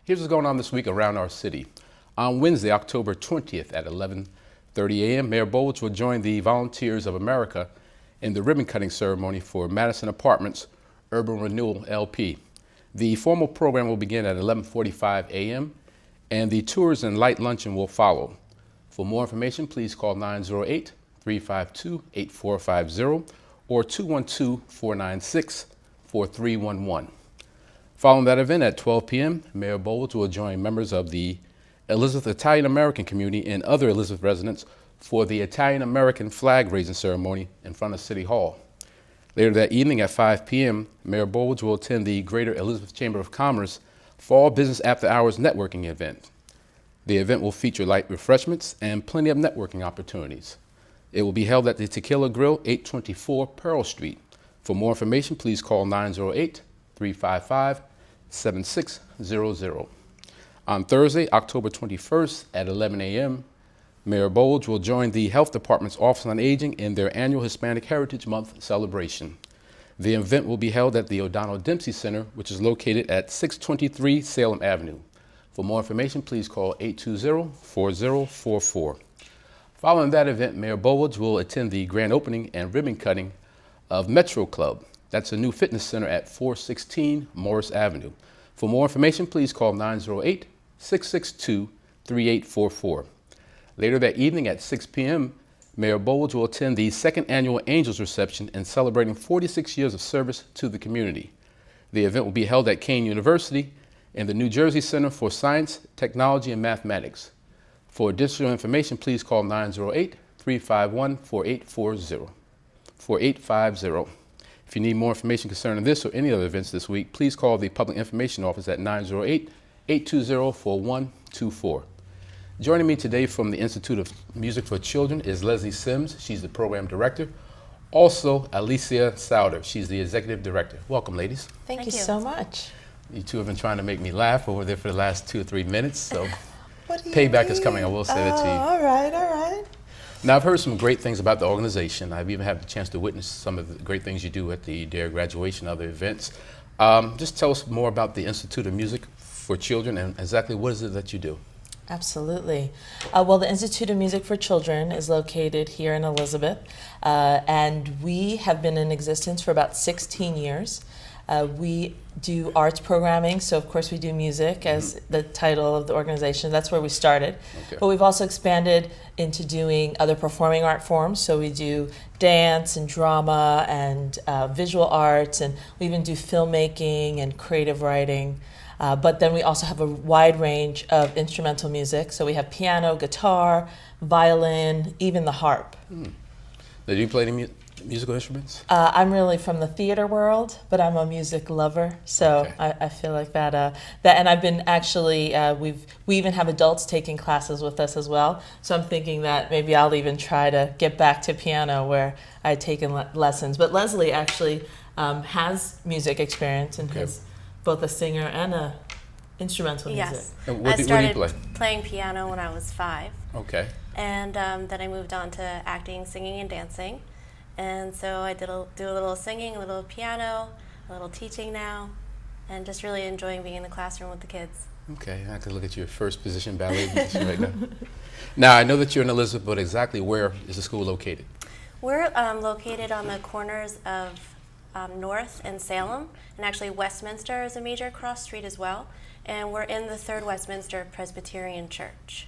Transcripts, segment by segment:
Here's what's going on this week around our city. On Wednesday, October 20th at 11:30 a.m., Mayor Bowles will join the Volunteers of America in the ribbon cutting ceremony for Madison Apartments Urban Renewal LP. The formal program will begin at 11:45 a.m. and the tours and light luncheon will follow. For more information, please call 908-352-8450 or 212-496-4311. Following that event at 12 p.m., Mayor Bowles will join members of the Elizabeth Italian American community and other Elizabeth residents for the Italian American flag raising ceremony in front of City Hall. Later that evening at 5 p.m., Mayor Bowles will attend the Greater Elizabeth Chamber of Commerce Fall Business After Hours networking event. The event will feature light refreshments and plenty of networking opportunities. It will be held at the Tequila Grill, 824 Pearl Street. For more information, please call 908-355-7600. On Thursday, October 21st at 11 a.m., Mayor Bowles will join the Health Department's Office on Aging in their annual Hispanic Heritage Month celebration. The event will be held at the O'Donnell Dempsey Center, which is located at 623 Salem Avenue. For more information, please call 820-4044. Following that event, Mayor Bowles will attend the grand opening and ribbon cutting of Metro Club. That's a new fitness center at 416 Morris Avenue. For more information, please call 908-662-3844. Later that evening at 6 p.m., Mayor Bowles will attend the second annual Angels Reception and celebrating 46 years of service to the community. The event will be held at Kean University and the New Jersey Center for Science, Technology, and Mathematics. For additional information, please call 908-351-4850. If you need more information concerning this or any other events this week, please call the Public Information Office at 908-820-4124. Joining me today from the Institute of Music for Children is Leslie Sims. She's the program director. Also, Alicia Souder. She's the executive director. Welcome, ladies. Thank you so much. You two have been trying to make me laugh over there for the last 2 or 3 minutes, so payback is coming. I will say that to you. All right, all right. Now, I've heard some great things about the organization. I've even had the chance to witness some of the great things you do at their graduation and other events. Just tell us more about the Institute of Music for Children and exactly what is it that you do? Absolutely. Well, the Institute of Music for Children is located here in Elizabeth, and we have been in existence for about 16 years. We do arts programming, so of course we do music as the title of the organization. That's where we started. Okay. But we've also expanded into doing other performing art forms, so we do dance and drama and visual arts, and we even do filmmaking and creative writing. But then we also have a wide range of instrumental music, so we have piano, guitar, violin, even the harp. Now, do you play any musical instruments? I'm really from the theater world, but I'm a music lover, so okay. I feel like that. And I've been actually, we even have adults taking classes with us as well. So I'm thinking that maybe I'll even try to get back to piano where I'd taken lessons. But Leslie actually has music experience and is both a singer and a instrumental music. Yes, What I do you play? playing piano when I was 5. Okay. And then I moved on to acting, singing, and dancing. And so I do a little singing, a little piano, a little teaching now, and just really enjoying being in the classroom with the kids. Okay, I can look at your first position ballet position right now. Now, I know that you're in Elizabeth, but exactly where is the school located? We're located on the corners of North and Salem, and actually Westminster is a major cross street as well, and we're in the 3rd Westminster Presbyterian Church.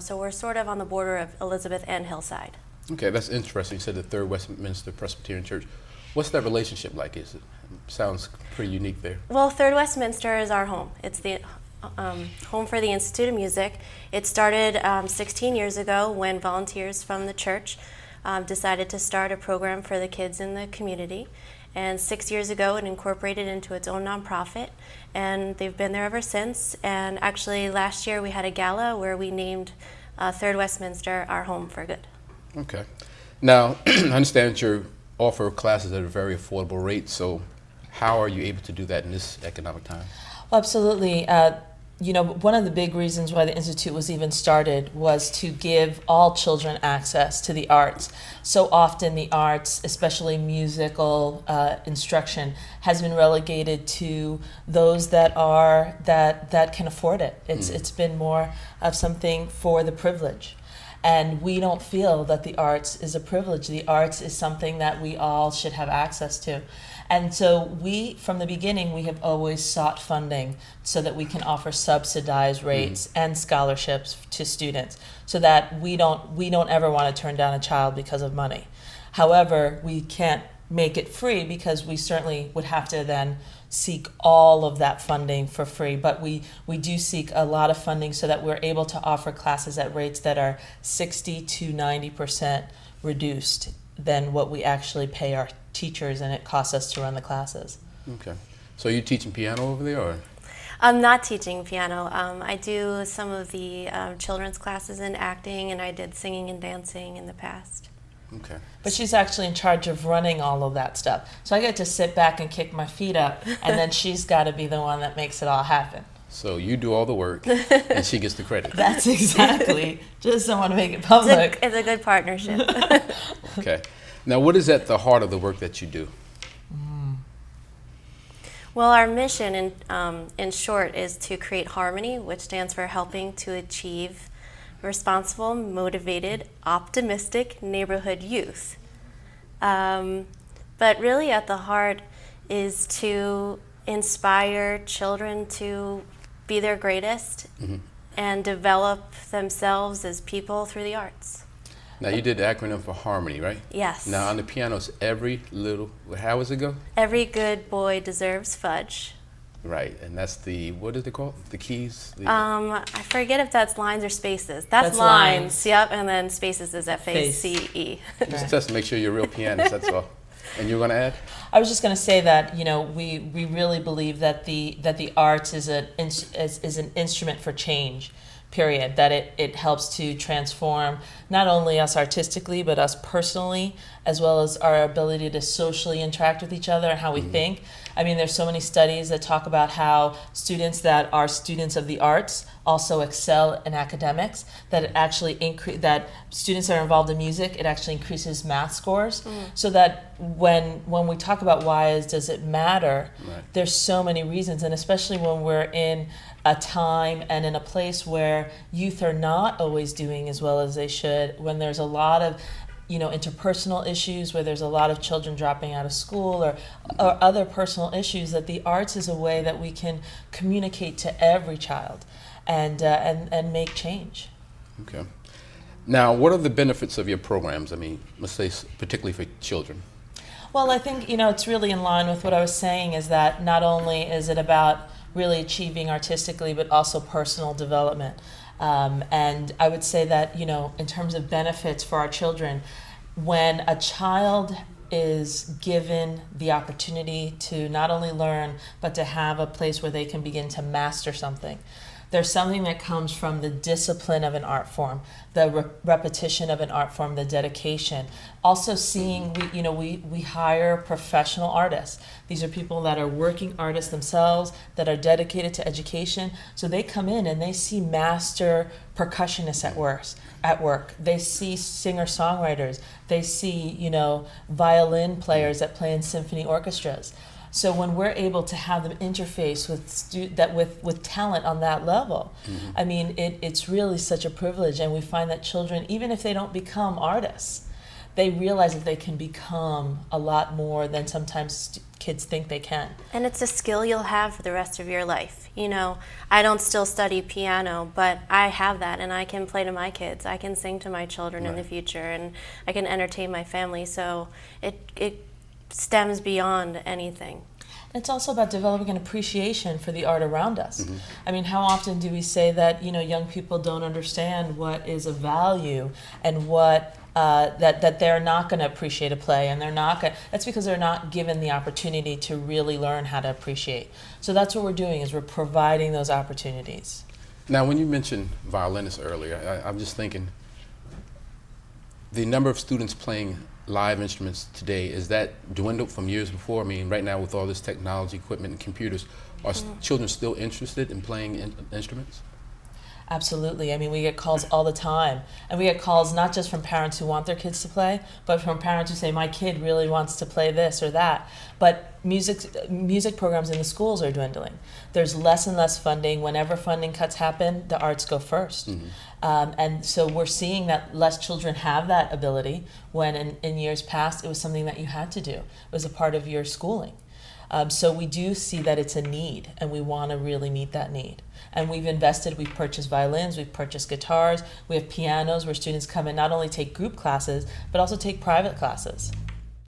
So we're sort of on the border of Elizabeth and Hillside. Okay, that's interesting. You said the 3rd Westminster Presbyterian Church. What's that relationship like? It sounds pretty unique there. Well, 3rd Westminster is our home. It's the home for the Institute of Music. It started 16 years ago when volunteers from the church decided to start a program for the kids in the community. And 6 years ago, it incorporated into its own nonprofit, and they've been there ever since. And actually, last year we had a gala where we named 3rd Westminster our home for good. Okay. Now, I understand that you offer classes at a very affordable rate, so how are you able to do that in this economic time? Well, absolutely. one of the big reasons why the Institute was even started was to give all children access to the arts. So often the arts, especially musical instruction, has been relegated to those that can afford it. It's been more of something for the privileged. And we don't feel that the arts is a privilege. The arts is something that we all should have access to. And so we, from the beginning, we have always sought funding so that we can offer subsidized rates and scholarships to students, so that we don't ever want to turn down a child because of money. However, we can't make it free because we certainly would have to then seek all of that funding for free. But we do seek a lot of funding so that we're able to offer classes at rates that are 60 to 90% reduced than what we actually pay our teachers, and it costs us to run the classes. Okay. So you teaching piano over there, or? I'm not teaching piano. I do some of the children's classes in acting, and I did singing and dancing in the past. Okay. But she's actually in charge of running all of that stuff. So I get to sit back and kick my feet up, and then she's got to be the one that makes it all happen. So you do all the work, and she gets the credit. That's exactly. Just don't want to make it public. It's a good partnership. Okay. Now, what is at the heart of the work that you do? Well, our mission, in short, is to create harmony, which stands for helping to achieve responsible, motivated, optimistic neighborhood youth. But really at the heart is to inspire children to be their greatest and develop themselves as people through the arts. Now, you did the acronym for Harmony, right? Yes. Now, on the piano, it's how does it go? Every good boy deserves fudge. Right, and that's what is it called? The keys? I forget if that's lines or spaces. That's lines. lines, yep, and then spaces is F-A-C-E. Just test to make sure you're a real pianist, that's all. And you're going to add? I was just going to say that we really believe that the arts is an instrument for change. Period. That it helps to transform not only us artistically, but us personally, as well as our ability to socially interact with each other and how we think. I mean, there's so many studies that talk about how students that are students of the arts also excel in academics, that it actually that students that are involved in music, it actually increases math scores. So that when we talk about why does it matter, right, there's so many reasons, and especially when we're in a time and in a place where youth are not always doing as well as they should, when there's a lot of interpersonal issues, where there's a lot of children dropping out of school or other personal issues, that the arts is a way that we can communicate to every child and make change. Okay. Now, what are the benefits of your programs? I mean, let's say particularly for children. Well, I think it's really in line with what I was saying, is that not only is it about really achieving artistically, but also personal development. And I would say that, in terms of benefits for our children, when a child is given the opportunity to not only learn, but to have a place where they can begin to master something, there's something that comes from the discipline of an art form, the repetition of an art form, the dedication. Also seeing, we hire professional artists. These are people that are working artists themselves, that are dedicated to education. So they come in and they see master percussionists at work. They see singer-songwriters. They see, violin players that play in symphony orchestras. So when we're able to have them interface with talent on that level, I mean, it's really such a privilege. And we find that children, even if they don't become artists, they realize that they can become a lot more than sometimes kids think they can. And it's a skill you'll have for the rest of your life. I don't still study piano, but I have that, and I can play to my kids. I can sing to my children in the future, and I can entertain my family. So it stems beyond anything. It's also about developing an appreciation for the art around us. I mean, how often do we say that young people don't understand what is of value and what that they're not going to appreciate a play, and that's because they're not given the opportunity to really learn how to appreciate. So that's what we're doing, is we're providing those opportunities. Now, when you mentioned violinists earlier, I'm just thinking the number of students playing live instruments today, is that dwindled from years before? I mean, right now with all this technology, equipment, and computers, are children still interested in playing instruments? Absolutely. I mean, we get calls all the time. And we get calls not just from parents who want their kids to play, but from parents who say, my kid really wants to play this or that. But music programs in the schools are dwindling. There's less and less funding. Whenever funding cuts happen, the arts go first. And so we're seeing that less children have that ability when in years past it was something that you had to do. It was a part of your schooling. So we do see that it's a need, and we want to really meet that need. And we've invested, we've purchased violins, we've purchased guitars, we have pianos where students come and not only take group classes, but also take private classes.